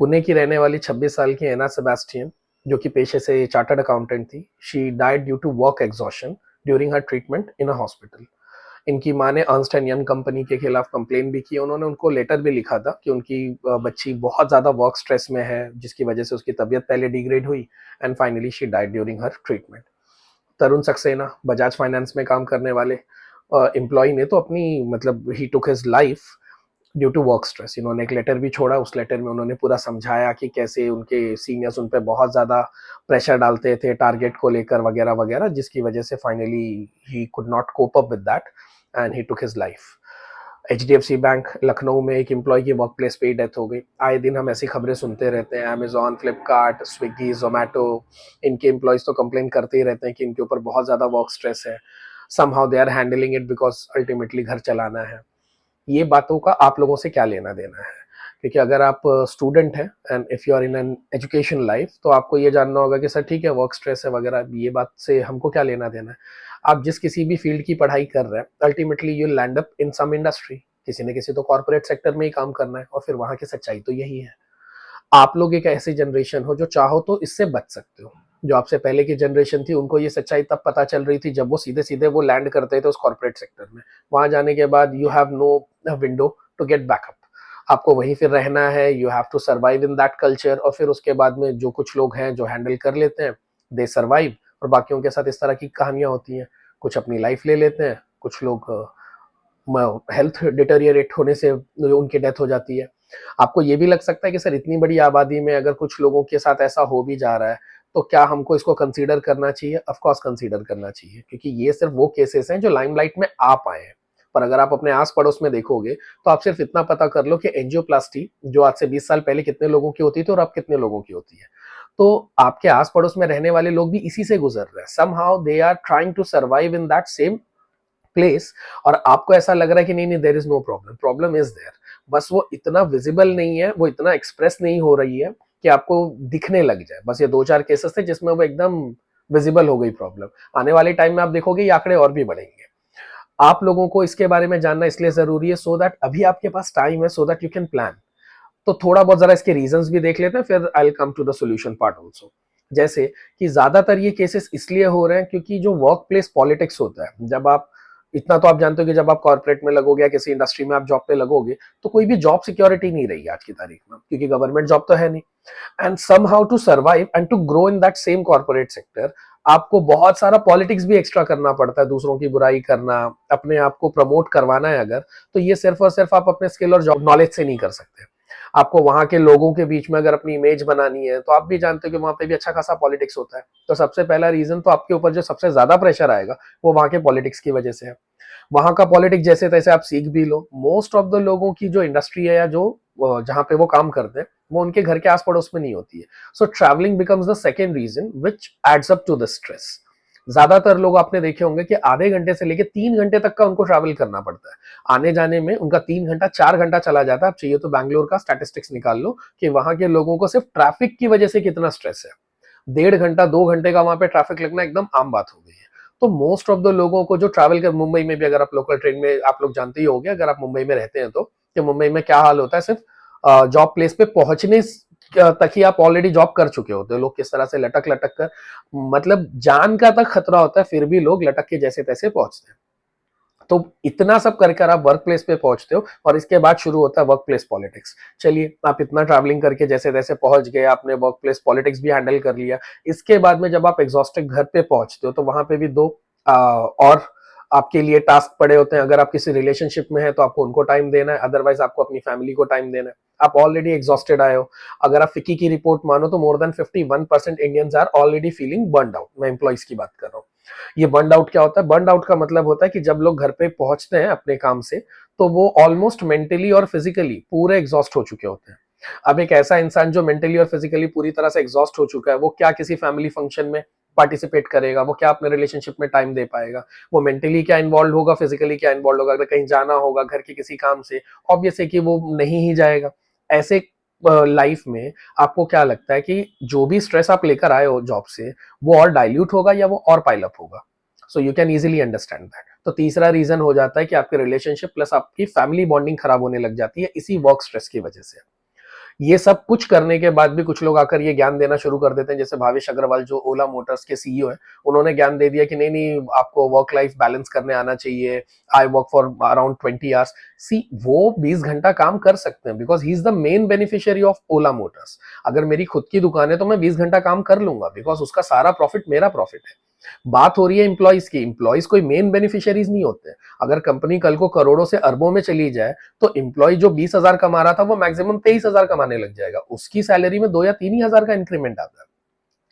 पुणे की रहने वाली 26 साल की एना सेबेस्टियन, जो कि पेशे से चार्टर्ड अकाउंटेंट थी, she died due to work exhaustion during her treatment in a hospital. इनकी माँ ने अर्न्स्ट एंड यंग कंपनी के खिलाफ कंप्लेन भी की। उन्होंने उनको लेटर भी लिखा था कि उनकी बच्ची बहुत ज़्यादा वर्क स्ट्रेस में है, जिसकी वजह से उसकी तबीयत पहले डिग्रेड हुई and finally she died during her treatment. Tarun Saxena, Bajaj finance में काम करने वाले एम्प्लॉय ने तो अपनी मतलब ही took his life due to work stress. इन्होंने एक लेटर भी छोड़ा। उस लेटर में उन्होंने पूरा समझाया कि कैसे उनके सीनियर्स उन पे बहुत ज़्यादा प्रेशर डालते थे टारगेट को लेकर वगैरह वगैरह, जिसकी वजह से finally he could not cope up with that and he took his life. HDFC bank Lucknow में एक एम्प्लॉय की वर्क प्लेस पे ही डेथ हो गई। आए दिन हम ऐसी खबरें सुनते रहते हैं। अमेजॉन, फ्लिपकार्ट, स्विगी, जोमेटो, इनके एम्प्लॉयज तो कंप्लेन करते ही रहते हैं कि इनके ऊपर बहुत ज़्यादा वर्क स्ट्रेस है। Somehow they are handling it because ultimately घर चलाना है। ये बातों का आप लोगों से क्या लेना देना है? क्योंकि अगर आप स्टूडेंट हैं and if you are in an education life, तो आपको ये जानना होगा कि सर ठीक है वर्क स्ट्रेस है वगैरह, ये बात से हमको क्या लेना देना है। आप जिस किसी भी फील्ड की पढ़ाई कर रहे हैं, ultimately you land up in some industry. किसी न किसी तो कॉर्पोरेट सेक्टर में ही काम करना है, और फिर वहां की सच्चाई तो यही है। आप लोग एक ऐसी जनरेशन हो जो चाहो तो इससे बच सकते हो। जो आपसे पहले की जनरेशन थी, उनको ये सच्चाई तब पता चल रही थी जब वो सीधे सीधे वो लैंड करते थे उस कॉर्पोरेट सेक्टर में। वहां जाने के बाद you have no window to get back up. आपको वहीं फिर रहना है, you have to survive in that culture. और फिर उसके बाद में जो कुछ लोग हैं जो हैंडल कर लेते हैं, दे सर्वाइव। और बाकियों के साथ इस तरह की कहानियां होती हैं। कुछ अपनी लाइफ ले लेते हैं, कुछ लोग हेल्थ डिटेरियरेट होने से उनकी डेथ हो जाती है। आपको ये भी लग सकता है कि सर इतनी बड़ी आबादी में अगर कुछ लोगों के साथ ऐसा हो भी जा रहा है, तो क्या हमको इसको कंसीडर करना चाहिए? ऑफ कोर्स कंसीडर करना चाहिए, क्योंकि ये सिर्फ वो केसेस हैं जो लाइमलाइट में आ पाए हैं। पर अगर आप अपने आस पड़ोस में देखोगे, तो आप सिर्फ इतना पता कर लो कि एंजियोप्लास्टी जो आज से 20 साल पहले कितने लोगों की होती थी और अब कितने लोगों की होती है। तो आपके आस पड़ोस में रहने वाले लोग भी इसी से गुजर रहे हैं। Somehow they are trying to survive in that same place. और आपको ऐसा लग रहा है कि नहीं नहीं, there is no problem, problem is there. बस वो इतना विजिबल नहीं है, वो इतना एक्सप्रेस नहीं हो रही है कि आपको दिखने लग जाए। बस ये दो चार केसेस थे जिसमें वो एकदम विजिबल हो गई प्रॉब्लम। आने वाले टाइम में आप देखोगे ये आंकड़े और भी बढ़ेंगे। आप लोगों को इसके बारे में जानना इसलिए जरूरी है सो दैट अभी आपके पास टाइम है, so that you can plan. तो थोड़ा बहुत जरा इसके रीजंस भी देख लेते हैं, फिर I will come to the solution part also. जैसे कि ज्यादातर ये केसेस इसलिए हो रहे हैं क्योंकि जो वर्क प्लेस पॉलिटिक्स होता है, जब आप इतना तो आप जानते हो कि जब आप कॉर्पोरेट में लगोगे या किसी इंडस्ट्री में आप जॉब पे लगोगे, तो कोई भी जॉब सिक्योरिटी नहीं रही आज की तारीख में, क्योंकि गवर्नमेंट जॉब तो है नहीं। And somehow to survive and to grow in that same corporate sector, आपको बहुत सारा पॉलिटिक्स भी एक्स्ट्रा करना पड़ता है। दूसरों की बुराई करना, अपने आप को प्रमोट करवाना है अगर, तो ये सिर्फ और सिर्फ आप अपने स्किल और जॉब नॉलेज से नहीं कर सकते। आपको वहां के लोगों के बीच में अगर अपनी इमेज बनानी है, तो आप भी जानते हो कि वहां पे भी अच्छा खासा पॉलिटिक्स होता है। तो सबसे पहला रीजन तो आपके ऊपर जो सबसे ज्यादा प्रेशर आएगा, वो वहां के पॉलिटिक्स की वजह से है। वहां का पॉलिटिक्स जैसे तैसे आप सीख भी लो। मोस्ट ऑफ द लोगों की जो इंडस्ट्री है या जो जहां पे वो काम करते हैं, वो उनके घर के आस पड़ोस में नहीं होती है। So travelling becomes the second reason which adds up to the stress. ज्यादातर लोग आपने देखे होंगे कि आधे घंटे से लेकर 3 घंटे तक का उनको ट्रैवल करना पड़ता है। आने जाने में उनका 3 घंटा 4 घंटा चला जाता है। आप चाहिए तो बैंगलोर का स्टैटिस्टिक्स निकाल लो कि वहां के लोगों को सिर्फ ट्रैफिक की वजह से कितना स्ट्रेस है। 1.5 घंटा 2 घंटे का वहां पे ट्रैफिक लगना एकदम आम बात हो गई है। तो मोस्ट ऑफ द लोगों को जो ट्रैवल कर, मुंबई में भी अगर आप लोकल ट्रेन में, आप लोग जानते ही होंगे अगर आप मुंबई में रहते हैं तो, कि मुंबई में क्या हाल होता है। सिर्फ जॉब प्लेस पे पहुंचने तक ही आप ऑलरेडी जॉब कर चुके होते हो। लोग किस तरह से लटक लटक कर, मतलब जान का तक खतरा होता है, फिर भी लोग लटक के जैसे तैसे पहुंचते हैं। तो इतना सब करके आप वर्क प्लेस पे पहुंचते हो, और इसके बाद शुरू होता है वर्क प्लेस पॉलिटिक्स। चलिए, आप इतना ट्रैवलिंग करके जैसे तैसे पहुंच गए, आपने वर्क प्लेस पॉलिटिक्स भी हैंडल कर लिया। इसके बाद में जब आप एग्जॉस्टेड घर पे पहुंचते हो, तो वहां पे भी दो और आपके लिए टास्क पड़े होते हैं। अगर आप किसी रिलेशनशिप में है तो आपको उनको टाइम देना है, अदरवाइज आपको अपनी फैमिली को टाइम देना है। आप ऑलरेडी एग्जॉस्टेड आए हो। अगर आप फिक्की की रिपोर्ट मानो तो more than 51% Indians are already feeling burned out. मैं एम्प्लॉइज की बात कर रहा हूँ। ये बर्न आउट क्या होता है? बर्न आउट का मतलब होता है कि जब लोग घर पे पहुंचते हैं अपने काम से, तो वो ऑलमोस्ट मेंटली और फिजिकली पूरे एग्जॉस्ट हो चुके होते हैं। अब एक ऐसा इंसान जो मेंटली और फिजिकली पूरी तरह से एग्जॉस्ट हो चुका है, वो क्या किसी फैमिली फंक्शन में पार्टिसिपेट करेगा? वो क्या अपने रिलेशनशिप में टाइम दे पाएगा? वो मेंटली क्या इन्वॉल्व होगा, फिजिकली क्या इन्वॉल्व होगा? अगर कहीं जाना होगा घर के किसी काम से, ऑब्वियस है कि वो नहीं ही जाएगा। ऐसे लाइफ में आपको क्या लगता है कि जो भी स्ट्रेस आप लेकर आए हो जॉब से, वो और डाइल्यूट होगा या वो और पाइल अप होगा? So you can easily understand that. तो तीसरा रीजन हो जाता है कि आपके रिलेशनशिप प्लस आपकी फैमिली बॉन्डिंग खराब होने लग जाती है इसी वर्क स्ट्रेस की वजह से। ये सब कुछ करने के बाद भी कुछ लोग आकर ये ज्ञान देना शुरू कर देते हैं, जैसे भावेश अग्रवाल जो ओला मोटर्स के सीईओ है, उन्होंने ज्ञान दे दिया कि नहीं नहीं आपको वर्क लाइफ बैलेंस करने आना चाहिए, I work for around 20 hours. See वो 20 घंटा काम कर सकते हैं because he is the main beneficiary of Ola motors. अगर मेरी खुद की दुकान है तो मैं 20 घंटा काम कर लूंगा बिकॉज उसका सारा प्रॉफिट मेरा प्रॉफिट है। बात हो रही है एम्प्लॉइज की, एम्प्लॉइज कोई मेन बेनिफिशियरीज नहीं होते। अगर कंपनी कल को करोड़ों से अरबों में चली जाए तो एम्प्लॉय जो 20 हजार कमा रहा था वो मैक्सिमम 23 हजार कमाने लग जाएगा, उसकी सैलरी में 2 या 3 ही हजार का इंक्रीमेंट आता है,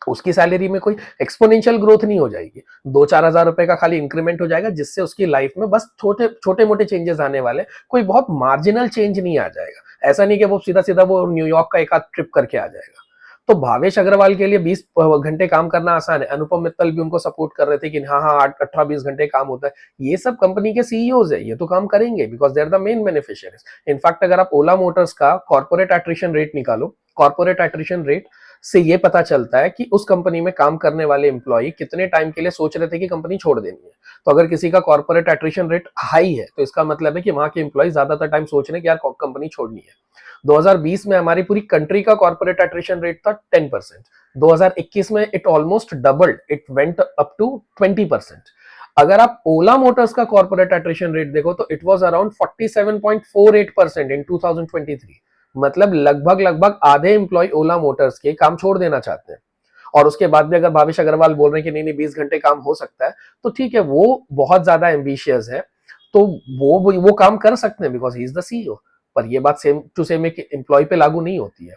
उसकी सैलरी में कोई एक्सपोनेंशियल ग्रोथ नहीं हो जाएगी, 2-4 हजार रुपए का खाली इंक्रीमेंट हो जाएगा, जिससे उसकी लाइफ में बस छोटे छोटे मोटे चेंजेस आने वाले, कोई बहुत मार्जिनल चेंज नहीं आ जाएगा। ऐसा नहीं कि वो सीधा सीधा वो न्यूयॉर्क का एक आध ट्रिप करके आ जाएगा। तो भावेश अग्रवाल के लिए 20 घंटे काम करना आसान है, अनुपम मित्तल भी उनको सपोर्ट कर रहे थे कि हाँ हाँ 18-20 घंटे काम होता है, ये सब कंपनी के सीईओज है, ये तो काम करेंगे because they are the main beneficiaries. In fact अगर आप ओला मोटर्स का कॉर्पोरेट एट्रिशन रेट निकालो, कॉर्पोरेट एट्रिशन रेट से ये पता चलता है कि उस कंपनी में काम करने वाले एम्प्लॉय कितने टाइम के लिए सोच रहे थे कि कंपनी छोड़ देनी है। तो अगर किसी का कॉर्पोरेट एट्रिशन रेट हाई है तो इसका मतलब है कि वहां के एम्प्लॉय ज्यादातर टाइम सोच रहे हैं कि यार कंपनी छोड़नी है। 2020 में हमारी पूरी कंट्री का कॉर्पोरेट एट्रिशन रेट था 10%, 2021 में it almost doubled, it went up to 20%। अगर आप ओला मोटर्स का कॉर्पोरेट एट्रिशन रेट देखो तो इट वाज अराउंड 47.48% इन 2023। मतलब लगभग लगभग आधे एम्प्लॉय ओला मोटर्स के काम छोड़ देना चाहते हैं। और उसके बाद भी अगर भावेश अग्रवाल बोल रहे हैं कि नहीं नहीं 20 घंटे काम हो सकता है, तो ठीक है, वो बहुत ज्यादा एम्बिशियस है, तो वो काम कर सकते हैं because he is the CEO. पर ये बात सेम टू सेम एक एम्प्लॉय पे लागू नहीं होती है।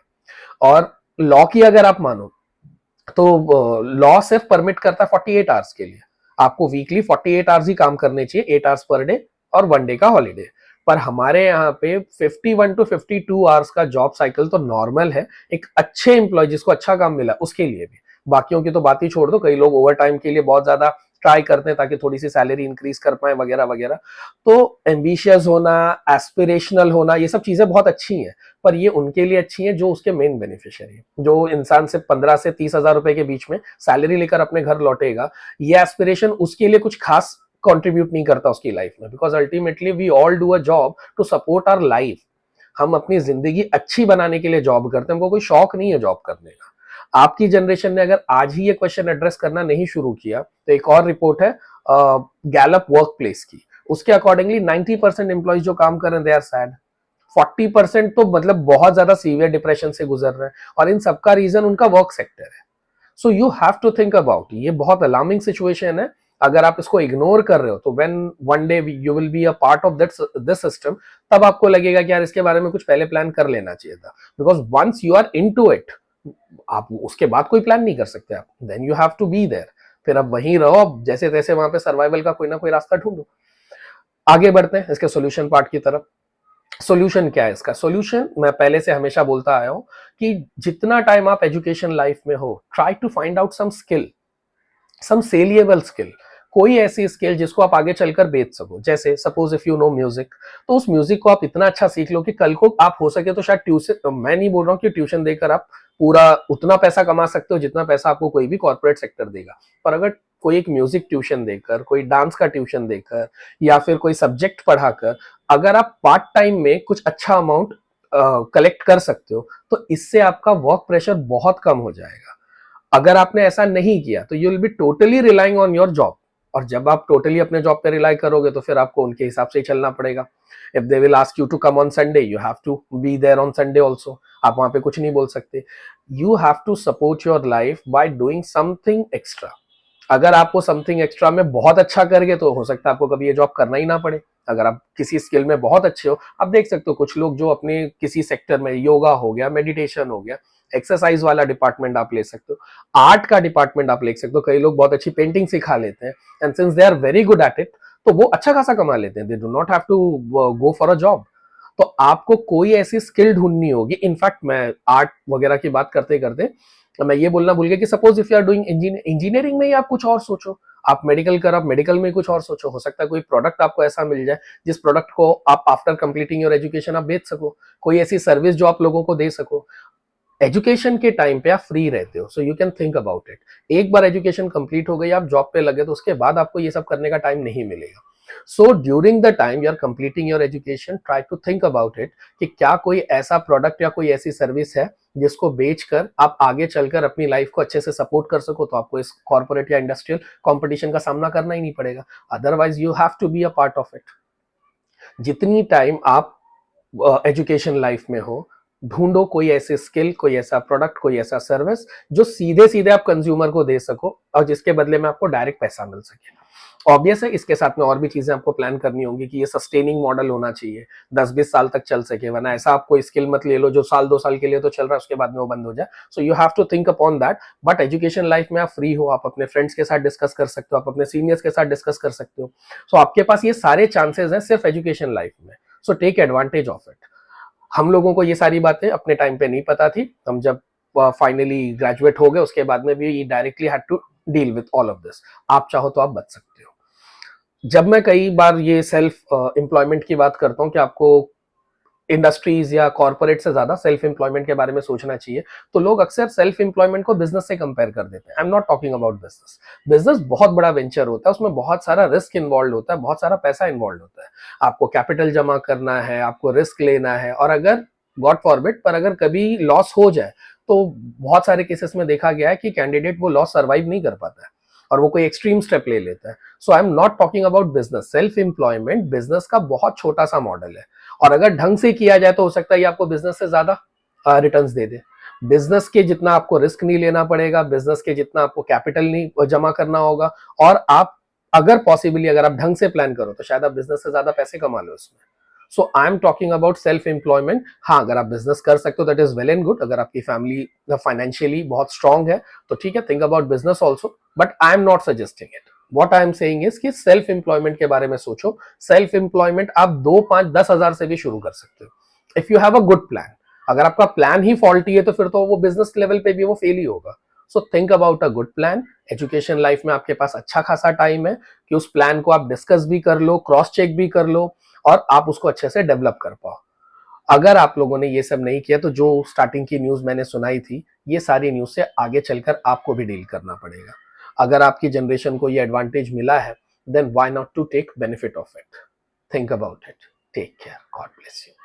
और लॉ की अगर आप मानो तो लॉ सिर्फ परमिट करता है 48 आवर्स के लिए, आपको वीकली 48 आवर्स ही काम करने चाहिए, 8 आवर्स पर डे और 1 डे का हॉलीडे। पर हमारे यहाँ पे 51 टू 52 आवर्स का जॉब साइकिल तो नॉर्मल है एक अच्छे एम्प्लॉय जिसको अच्छा काम मिला उसके लिए भी। बाकियों की तो बात ही छोड़ दो, कई लोग ओवर टाइम के लिए बहुत ज्यादा ट्राई करते हैं ताकि थोड़ी सी सैलरी इंक्रीज कर पाए वगैरह वगैरह। तो एम्बिशियस होना, एस्पिरेशनल होना, ये सब चीजें बहुत अच्छी हैं, पर ये उनके लिए अच्छी है जो उसके मेन बेनिफिशियरी है। जो इंसान से 15 से 30 हजार रुपए के बीच में सैलरी लेकर अपने घर लौटेगा, ये एस्पिरेशन उसके लिए कुछ खास कंट्रीब्यूट नहीं करता उसकी लाइफ में, because ultimately we all do a job to support our life. हम अपनी जिंदगी अच्छी बनाने के लिए जॉब करते हैं, हमको कोई शौक नहीं है जॉब करने का। आपकी जनरेशन ने अगर आज ही ये क्वेश्चन एड्रेस करना नहीं शुरू किया तो एक और रिपोर्ट है गैलप वर्क प्लेस की, उसके अकॉर्डिंगली 90% एम्प्लॉइज जो काम कर रहे हैं दे आर सैड। 40% तो मतलब बहुत ज्यादा सीवियर डिप्रेशन से गुजर रहे हैं, और इन सबका रीजन उनका वर्क सेक्टर है। So you have to think about, ये बहुत अलार्मिंग सिचुएशन है। अगर आप इसको इग्नोर कर रहे हो तो when one day you will be a part of this system, तब आपको लगेगा कि यार इसके बारे में कुछ पहले प्लान कर लेना चाहिए था। Because once you are into it, आप उसके बाद कोई प्लान नहीं कर सकते आप, then you have to be there. फिर अब वहीं रहो, अब जैसे तैसे वहां पे सर्वाइवल का कोई ना कोई रास्ता ढूंढो। आगे बढ़ते हैं इसके सॉल्यूशन पार्ट की तरफ। सॉल्यूशन क्या है इसका? सॉल्यूशन मैं पहले से हमेशा बोलता आया हूं कि जितना टाइम आप एजुकेशन लाइफ में हो, try to find out some skill, some sellable skill, कोई ऐसी स्किल जिसको आप आगे चलकर बेच सको। जैसे suppose if you know music, तो उस म्यूजिक को आप इतना अच्छा सीख लो कि कल को आप हो सके तो शायद ट्यूशन, मैं नहीं बोल रहा हूँ कि ट्यूशन देकर आप पूरा उतना पैसा कमा सकते हो जितना पैसा आपको कोई भी कॉर्पोरेट सेक्टर देगा, पर अगर कोई एक म्यूजिक ट्यूशन देकर, कोई डांस का ट्यूशन देकर, या फिर कोई सब्जेक्ट पढ़ाकर अगर आप पार्ट टाइम में कुछ अच्छा अमाउंट कलेक्ट कर सकते हो, तो इससे आपका वर्क प्रेशर बहुत कम हो जाएगा। अगर आपने ऐसा नहीं किया तो you will be totally relying on your job, और जब आप टोटली अपने जॉब पे रिलाई करोगे तो फिर आपको उनके हिसाब से ही चलना पड़ेगा। If they will ask you to come on Sunday, you have to be there on Sunday also, आप वहां पे कुछ नहीं बोल सकते। You have to support your life by doing something extra. अगर आप वो समथिंग एक्स्ट्रा में बहुत अच्छा करेंगे तो हो सकता है आपको कभी ये जॉब करना ही ना पड़े। अगर आप किसी स्किल में बहुत अच्छे हो, आप देख सकते हो कुछ लोग जो अपने किसी सेक्टर में, योगा हो गया, मेडिटेशन हो गया, एक्सरसाइज वाला डिपार्टमेंट आप ले सकते हो, आर्ट का डिपार्टमेंट आप ले सकते हो, कई लोग बहुत अच्छी पेंटिंग सिखा लेते हैं, and since they are very good at it, तो वो अच्छा खासा कमा लेते हैं, they do not have to go for a job. तो आपको कोई ऐसी स्किल ढूंढनी होगी। इनफैक्ट मैं आर्ट वगैरह की बात करते करते मैं ये बोलना भूल गया कि suppose if you are doing engineering में ही आप कुछ और सोचो, आप मेडिकल कर, आप मेडिकल में कुछ और सोचो, हो सकता है कोई प्रोडक्ट आपको ऐसा मिल जाए जिस प्रोडक्ट को आप आफ्टर कंप्लीटिंग योर एजुकेशन आप बेच सको, कोई ऐसी सर्विस जो आप लोगों को दे सको। एजुकेशन के टाइम पे आप फ्री रहते हो, so you can think about it. एक बार एजुकेशन कंप्लीट हो गई, आप जॉब पे लगे, तो उसके बाद आपको ये सब करने का टाइम नहीं मिलेगा। So during the time you are completing your education, try to think about it कि क्या कोई ऐसा प्रोडक्ट या कोई ऐसी सर्विस है जिसको बेचकर आप आगे चलकर अपनी लाइफ को अच्छे से सपोर्ट कर सको, तो आपको इस कॉर्पोरेट या इंडस्ट्रियल कंपटीशन का सामना करना ही नहीं पड़ेगा। Otherwise you have to be a part of it. जितनी टाइम आप एजुकेशन लाइफ में हो, ढूंढो कोई ऐसे स्किल, कोई ऐसा प्रोडक्ट, कोई ऐसा सर्विस जो सीधे सीधे आप कंज्यूमर को दे सको और जिसके बदले में आपको डायरेक्ट पैसा मिल सके। ऑब्वियस है इसके साथ में और भी चीजें आपको प्लान करनी होंगी कि ये सस्टेनिंग मॉडल होना चाहिए, 10-20 साल तक चल सके, वरना ऐसा आप कोई स्किल मत ले लो जो साल 2 साल के लिए तो चल रहा है, उसके बाद में वो बंद हो जाए। So you have to think upon that. But education life में आप फ्री हो, आप अपने फ्रेंड्स के साथ डिस्कस कर सकते हो, आप अपने सीनियर्स के साथ डिस्कस कर सकते हो। सो आपके पास ये सारे चांसेस हैं सिर्फ एजुकेशन लाइफ में। So take advantage of it. हम लोगों को ये सारी बातें अपने टाइम पे नहीं पता थी। हम जब फाइनली ग्रेजुएट हो गए उसके बाद में भी directly had to deal with all of this. आप चाहो तो आप बच सकते हो। जब मैं कई बार ये सेल्फ एम्प्लॉयमेंट की बात करता हूँ कि आपको इंडस्ट्रीज या कॉर्पोरेट से ज्यादा सेल्फ एम्प्लॉयमेंट के बारे में सोचना चाहिए, तो लोग अक्सर सेल्फ एम्प्लॉयमेंट को बिजनेस से कंपेयर कर देते हैं। आई am not talking about business. Business बहुत बड़ा वेंचर होता है, उसमें बहुत सारा रिस्क इन्वॉल्व होता है, बहुत सारा पैसा इन्वॉल्व होता है। आपको कैपिटल जमा करना है, आपको रिस्क लेना है, और अगर गॉड फॉरबिड पर अगर कभी लॉस हो जाए तो बहुत सारे केसेस में देखा गया है कि कैंडिडेट वो लॉस सर्वाइव नहीं कर पाता है और वो कोई एक्सट्रीम स्टेप ले लेता है। So I am not talking about business. Self employment business का बहुत छोटा सा मॉडल है, और अगर ढंग से किया जाए तो हो सकता है ये आपको बिजनेस से ज्यादा रिटर्न्स दे दे। बिजनेस के जितना आपको रिस्क नहीं लेना पड़ेगा, बिजनेस के जितना आपको कैपिटल नहीं जमा करना होगा, और आप अगर पॉसिबली अगर आप ढंग से प्लान करो तो शायद आप बिजनेस से ज्यादा पैसे कमा लो इसमें। So I am talking about self employment. हाँ, अगर आप बिजनेस कर सकते हो that is well and good. अगर आपकी फैमिली फाइनेंशियली बहुत स्ट्रांग है तो ठीक है, think about business also, but I am not suggesting it. What I am saying is कि सेल्फ एम्प्लॉयमेंट के बारे में सोचो। सेल्फ एम्प्लॉयमेंट आप 2, 5, 10 हजार से भी शुरू कर सकते हो if you have a good plan. अगर आपका प्लान ही फॉल्टी है तो फिर तो वो बिजनेस लेवल पे भी वो फेल ही होगा। So think about a good plan. Education life में आपके पास अच्छा खासा टाइम है कि उस प्लान को आप डिस्कस भी कर लो, क्रॉस चेक भी कर लो, और आप उसको अच्छे से डेवलप कर पाओ। अगर आप लोगों ने ये सब नहीं किया तो जो स्टार्टिंग की न्यूज मैंने सुनाई थी, ये सारी न्यूज से आगे चलकर आपको भी डील करना पड़ेगा। अगर आपकी जनरेशन को ये एडवांटेज मिला है, then why not to take benefit of it. Think about it. Take care. God bless you.